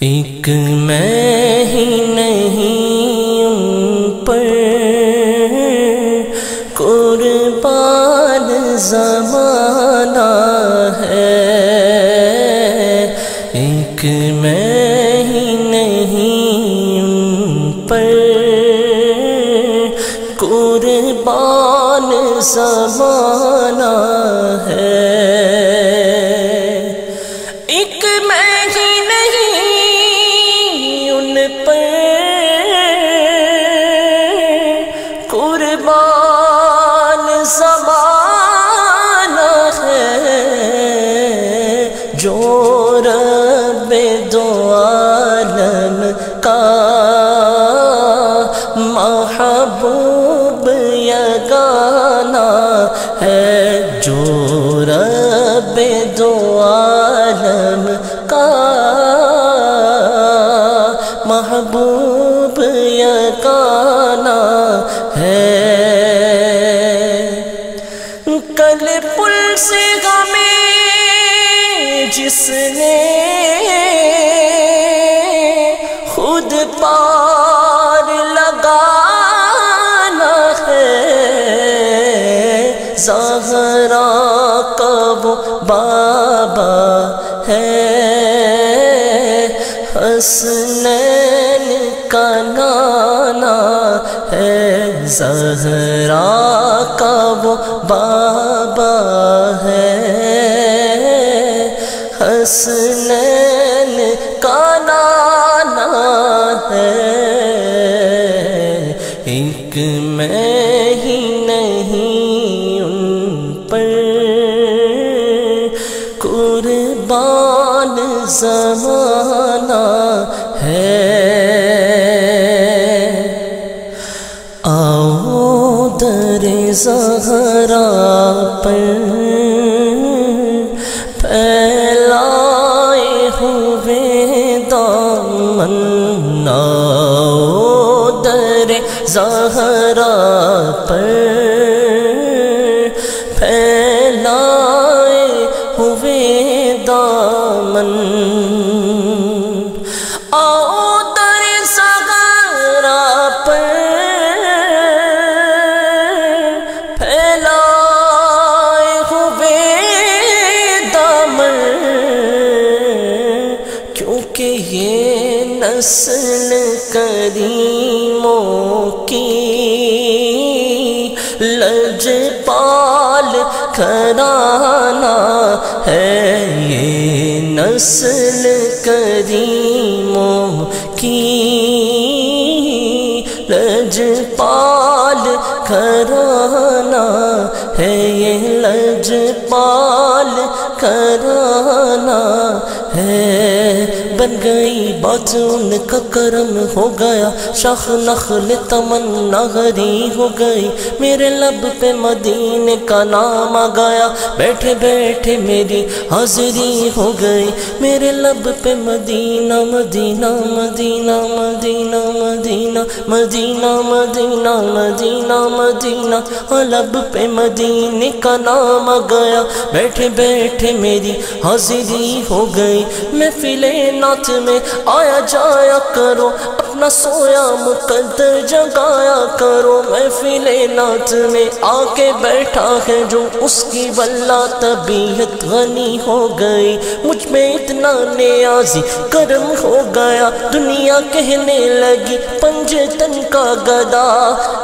ایک میں ہی نہیں ان پر قربان زمانہ ہے، ایک میں ہی نہیں ان پر قربان زمانہ ہے، ایک میں ہی نہیں ان پر قربان زمانہ ہے، جو رب دو عالم کا محبوب یگانہ ہے، جو رب دو عالم کا محبوب یگانہ ہے، کل پل سے ہمیں جس نے خود پار لگانا ہے، زہرا کا وہ بابا ہے، حسنین کا نانا ہے، زہرا کا وہ بابا ہے، حسنین کا نانا ہے، ایک میں ہی نہیں ان پر قربان زمانہ ہے، آؤ در زہرا پر پھیلائے ہوئے دامن، آؤ در زہرا پر پھیلائے ہوئے دامن، آؤ در زہرا پر پھیلائے ہوئے دامن، کیونکہ یہ نسل کریموں کی لجپال گھرانہ ہے، یہ نسل کریموں کی لجپال گھرانہ ہے، یہ لجپال گھرانہ ہے، بن گئی بات ان کا کرم ہو گیا، شاخ نخل تمنا ہری ہو گئی، میرے لب پہ مدینے کا نام آ گیا، بیٹھے بیٹھے میری حاضری ہو گئی، میرے لب پہ مدینہ مدینہ مدینہ مدینہ مدینہ مدینہ مدینہ مدینہ مدینہ، لب پہ مدینے کا نام آ گیا، بیٹھے بیٹھے میری حاضری ہو گئی، محفل نعت میں آیا جایا کرو، اپنا سویا مقدر جگایا کرو، محفل نعت میں آ کے بیٹھا ہے جو اس کی واللہ طبیعت غنی ہو گئی، مجھ میں اتنا نیازی کرم ہو گیا، دنیا کہنے لگی پنجتن کا گدا،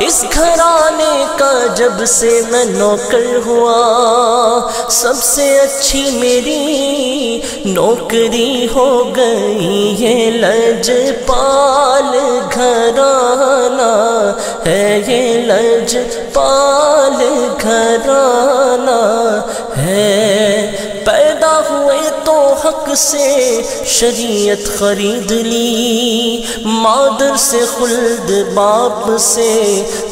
اس گھرانے کا جب سے میں نوکر ہوا، سب سے اچھی میری نوکری ہو گئی، یہ لجپال گھرانہ ہے، یہ لجپال گھرانہ ہے، پیدا ہوئے تو حق سے شریعت خرید لی، مادر سے خلد باپ سے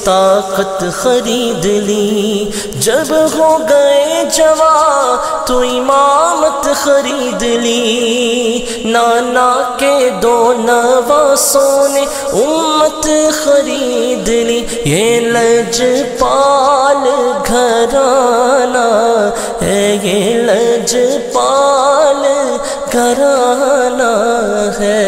طاقت خرید لی، جب ہو گئے جوان تو امامت خرید لی، نانا کے دو نواسوں نے امت خرید لی، یہ لجپال گھرانہ ہے، یہ لجپال گھرانہ ہے،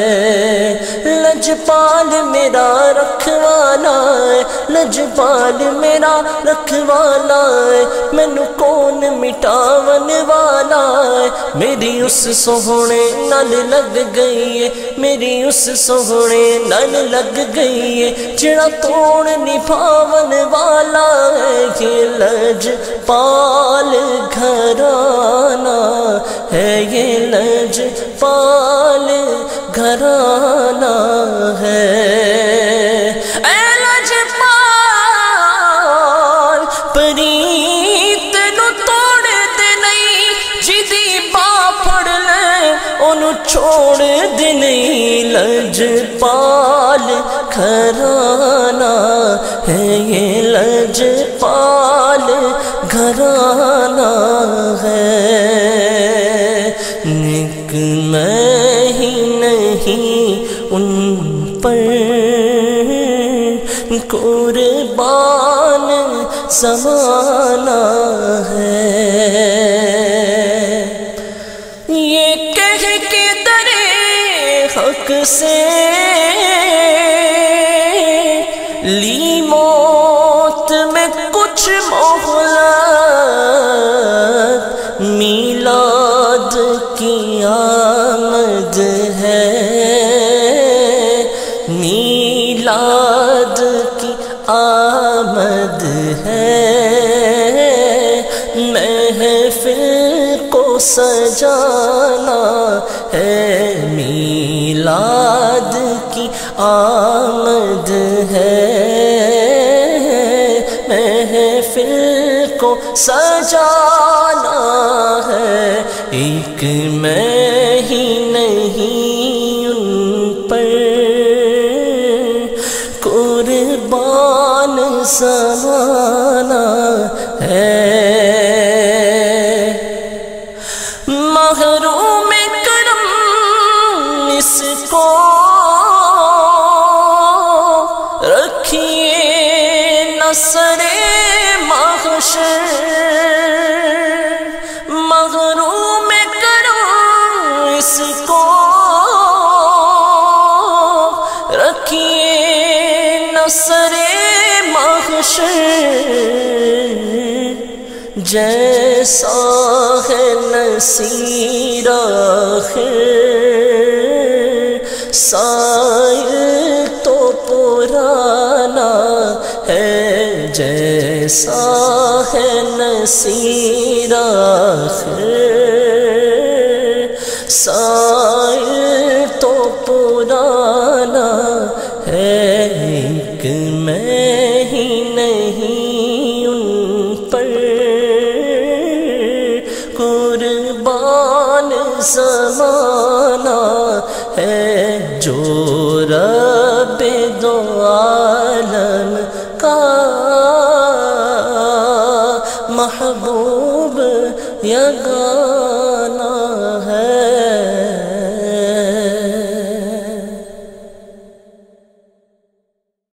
لجپال میرا رکھوالا ہے، لجپال میرا رکھوالا ہے، مینو کون مٹاون والا ہے، میری اس سوہنے نال لگ گئی ہے، میری اس سوہنے نال لگ گئی ہے، جڑا توڑ نبھاون والا ہے، یہ لجپال گھرانہ ہے، یہ لجپال گھرانہ ہے۔ اے لجپال پریت نو توڑ دے نہیں، جدی باں پھڑ لے انہوں چھوڑ دے نہیں، لجپال گھرانہ ہے، یہ لجپال گھرانہ ہے۔ نک میں ہی نہیں ان پر قربان زمانہ ہے، یہ کہہ کے درے حق سے لی موت میں کچھ مہلت، میلاد کی آمد ہے، میلاد کی آمد ہے، محفل کو سجانا ہے، میلاد کی آمد ہے، محفل کو سجانا ہے، ایک میں ہی نہیں ان پر قربان زمانہ ہے۔ محروم کرم اس کو رکھیے نہ سرے محشر، محروم کرم اس کو رکھیے نہ سرے محشر، جیسا ہے نصیر آخر سائل تو پرانا ہے، جیسا ہے نصیر آخر سائل تو پرانا ہے، ایک میں ہی نہیں ان پر قربان زمانہ ہے، جو رب دو عالم کا محبوب یگانہ